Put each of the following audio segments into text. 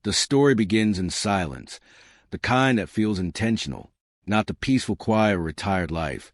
The story begins in silence, the kind that feels intentional, not the peaceful quiet of a retired life,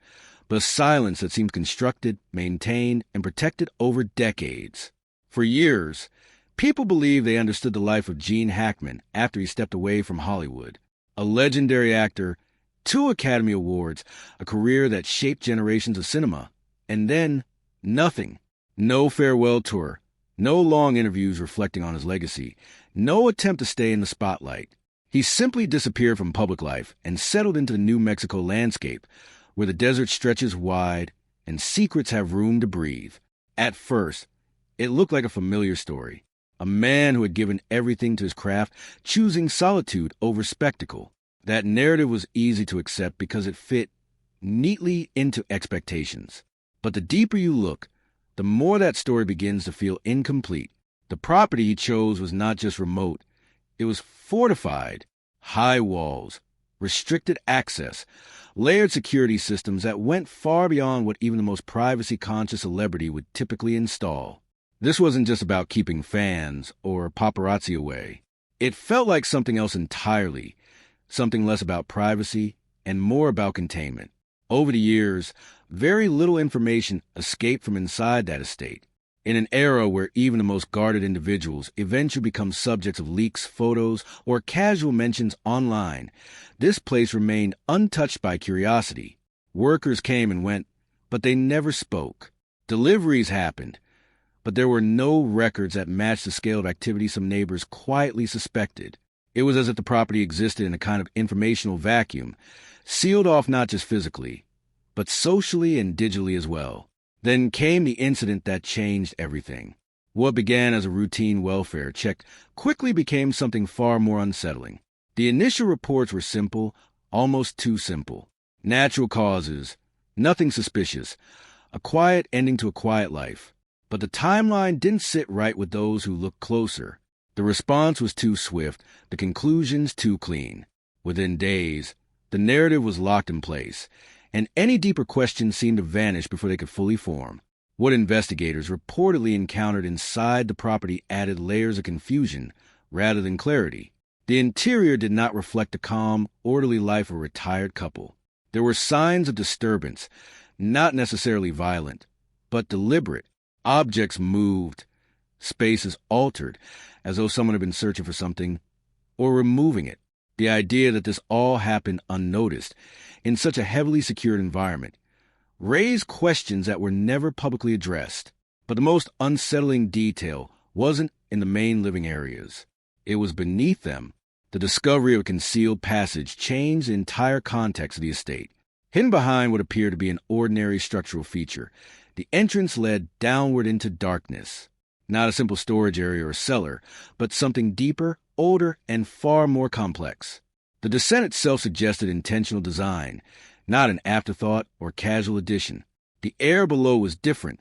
but a silence that seems constructed, maintained, and protected over decades. For years, people believe they understood the life of Gene Hackman after he stepped away from Hollywood. A legendary actor, 2 Academy Awards, a career that shaped generations of cinema, and then nothing. No farewell tour, no long interviews reflecting on his legacy, no attempt to stay in the spotlight. He simply disappeared from public life and settled into the New Mexico landscape, where the desert stretches wide and secrets have room to breathe. At first, it looked like a familiar story. A man who had given everything to his craft, choosing solitude over spectacle. That narrative was easy to accept because it fit neatly into expectations. But the deeper you look, the more that story begins to feel incomplete. The property he chose was not just remote, it was fortified. High walls, restricted access, layered security systems that went far beyond what even the most privacy-conscious celebrity would typically install. This wasn't just about keeping fans or paparazzi away. It felt like something else entirely, something less about privacy and more about containment. Over the years, very little information escaped from inside that estate. In an era where even the most guarded individuals eventually become subjects of leaks, photos, or casual mentions online, this place remained untouched by curiosity. Workers came and went, but they never spoke. Deliveries happened, but there were no records that matched the scale of activity some neighbors quietly suspected. It was as if the property existed in a kind of informational vacuum, sealed off not just physically, but socially and digitally as well. Then came the incident that changed everything. What began as a routine welfare check quickly became something far more unsettling. The initial reports were simple, almost too simple. Natural causes, nothing suspicious, a quiet ending to a quiet life. But the timeline didn't sit right with those who looked closer. The response was too swift, the conclusions too clean. Within days, the narrative was locked in place, and any deeper questions seemed to vanish before they could fully form. What investigators reportedly encountered inside the property added layers of confusion rather than clarity. The interior did not reflect the calm, orderly life of a retired couple. There were signs of disturbance, not necessarily violent, but deliberate. Objects moved, spaces altered, as though someone had been searching for something or removing it. The idea that this all happened unnoticed, in such a heavily secured environment, raised questions that were never publicly addressed. But the most unsettling detail wasn't in the main living areas. It was beneath them. The discovery of a concealed passage changed the entire context of the estate. Hidden behind what appeared to be an ordinary structural feature, the entrance led downward into darkness. Not a simple storage area or cellar, but something deeper, older, and far more complex. The descent itself suggested intentional design, not an afterthought or casual addition. The air below was different,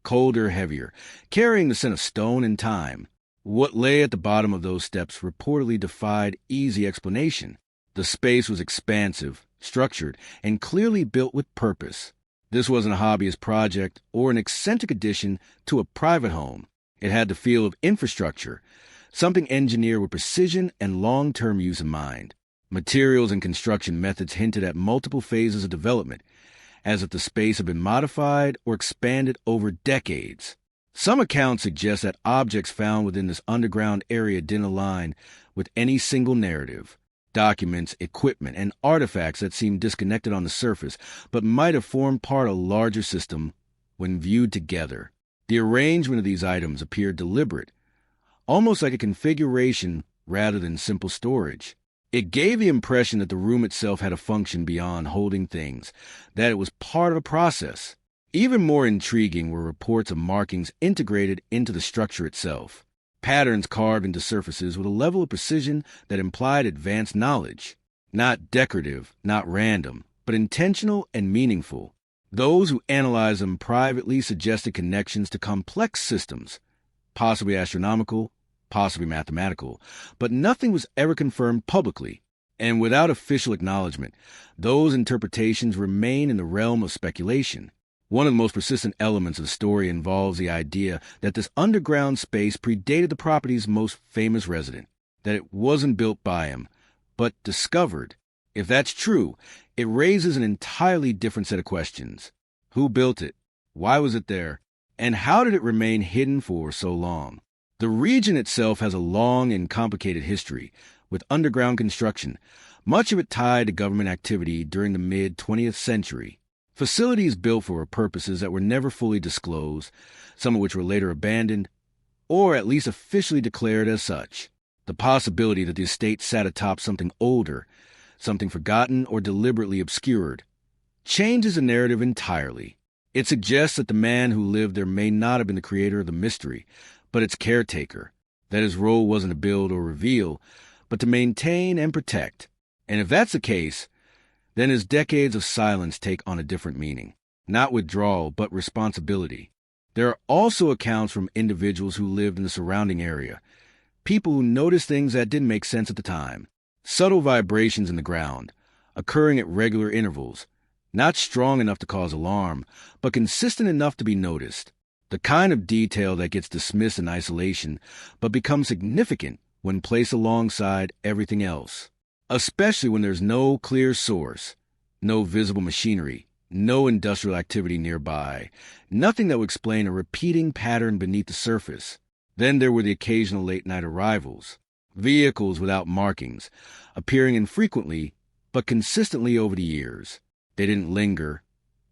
colder, heavier, carrying the scent of stone and time. What lay at the bottom of those steps reportedly defied easy explanation. The space was expansive, structured, and clearly built with purpose. This wasn't a hobbyist project or an eccentric addition to a private home. It had the feel of infrastructure, something engineered with precision and long-term use in mind. Materials and construction methods hinted at multiple phases of development, as if the space had been modified or expanded over decades. Some accounts suggest that objects found within this underground area didn't align with any single narrative. Documents, equipment, and artifacts that seemed disconnected on the surface, but might have formed part of a larger system when viewed together. The arrangement of these items appeared deliberate, almost like a configuration rather than simple storage. It gave the impression that the room itself had a function beyond holding things, that it was part of a process. Even more intriguing were reports of markings integrated into the structure itself, patterns carved into surfaces with a level of precision that implied advanced knowledge. Not decorative, not random, but intentional and meaningful. Those who analyzed them privately suggested connections to complex systems, possibly astronomical, possibly mathematical, but nothing was ever confirmed publicly. And without official acknowledgement, those interpretations remain in the realm of speculation. One of the most persistent elements of the story involves the idea that this underground space predated the property's most famous resident. that it wasn't built by him, but discovered. If that's true, it raises an entirely different set of questions. Who built it? Why was it there? And how did it remain hidden for so long? The region itself has a long and complicated history, with underground construction, much of it tied to government activity during the mid-20th century. Facilities built for purposes that were never fully disclosed, some of which were later abandoned, or at least officially declared as such. The possibility that the estate sat atop something older, something forgotten or deliberately obscured, changes the narrative entirely. It suggests that the man who lived there may not have been the creator of the mystery, but its caretaker, that his role wasn't to build or reveal, but to maintain and protect. And if that's the case, then his decades of silence take on a different meaning. Not withdrawal, but responsibility. There are also accounts from individuals who lived in the surrounding area, people who noticed things that didn't make sense at the time. Subtle vibrations in the ground, occurring at regular intervals, not strong enough to cause alarm, but consistent enough to be noticed. The kind of detail that gets dismissed in isolation, but becomes significant when placed alongside everything else. Especially when there's no clear source, no visible machinery, no industrial activity nearby, nothing that would explain a repeating pattern beneath the surface. Then there were the occasional late-night arrivals, vehicles without markings, appearing infrequently but consistently over the years. They didn't linger,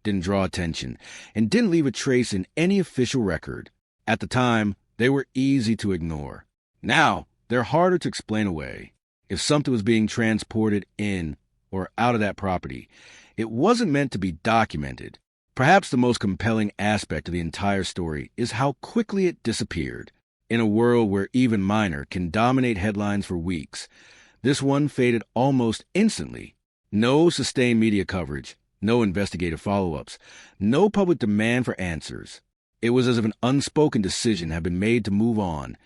didn't draw attention, and didn't leave a trace in any official record. At the time, they were easy to ignore. Now, they're harder to explain away. If something was being transported in or out of that property, it wasn't meant to be documented. Perhaps the most compelling aspect of the entire story is how quickly it disappeared. In a world where even minor can dominate headlines for weeks, this one faded almost instantly. No sustained media coverage, no investigative follow-ups, no public demand for answers. It was as if an unspoken decision had been made to move on,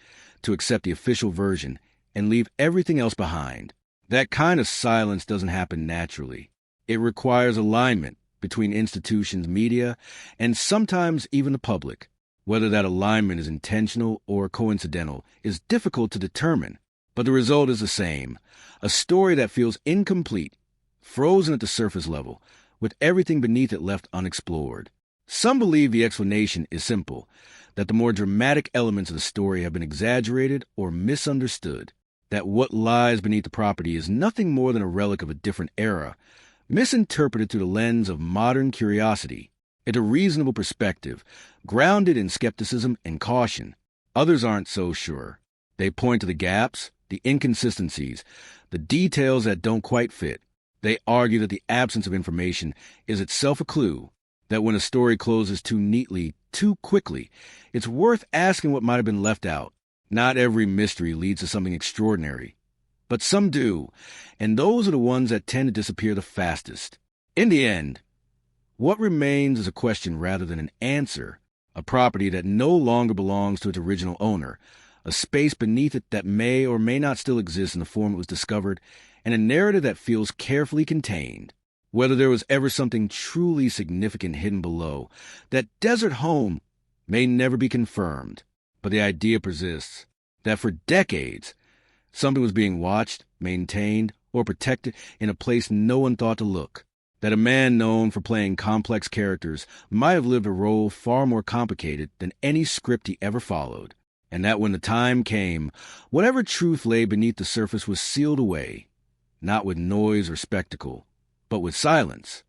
to accept the official version, and leave everything else behind. That kind of silence doesn't happen naturally. It requires alignment between institutions, media, and sometimes even the public. Whether that alignment is intentional or coincidental is difficult to determine, but the result is the same. A story that feels incomplete, frozen at the surface level, with everything beneath it left unexplored. Some believe the explanation is simple, that the more dramatic elements of the story have been exaggerated or misunderstood, that what lies beneath the property is nothing more than a relic of a different era, misinterpreted through the lens of modern curiosity. It's a reasonable perspective, grounded in skepticism and caution. Others aren't so sure. They point to the gaps, the inconsistencies, the details that don't quite fit. They argue that the absence of information is itself a clue, that when a story closes too neatly, too quickly, it's worth asking what might have been left out. Not every mystery leads to something extraordinary, but some do, and those are the ones that tend to disappear the fastest. In the end, what remains is a question rather than an answer, a property that no longer belongs to its original owner, a space beneath it that may or may not still exist in the form it was discovered, and a narrative that feels carefully contained. Whether there was ever something truly significant hidden below, that desert home may never be confirmed, but the idea persists that for decades, something was being watched, maintained, or protected in a place no one thought to look. That a man known for playing complex characters might have lived a role far more complicated than any script he ever followed, and that when the time came, whatever truth lay beneath the surface was sealed away, not with noise or spectacle, but with silence.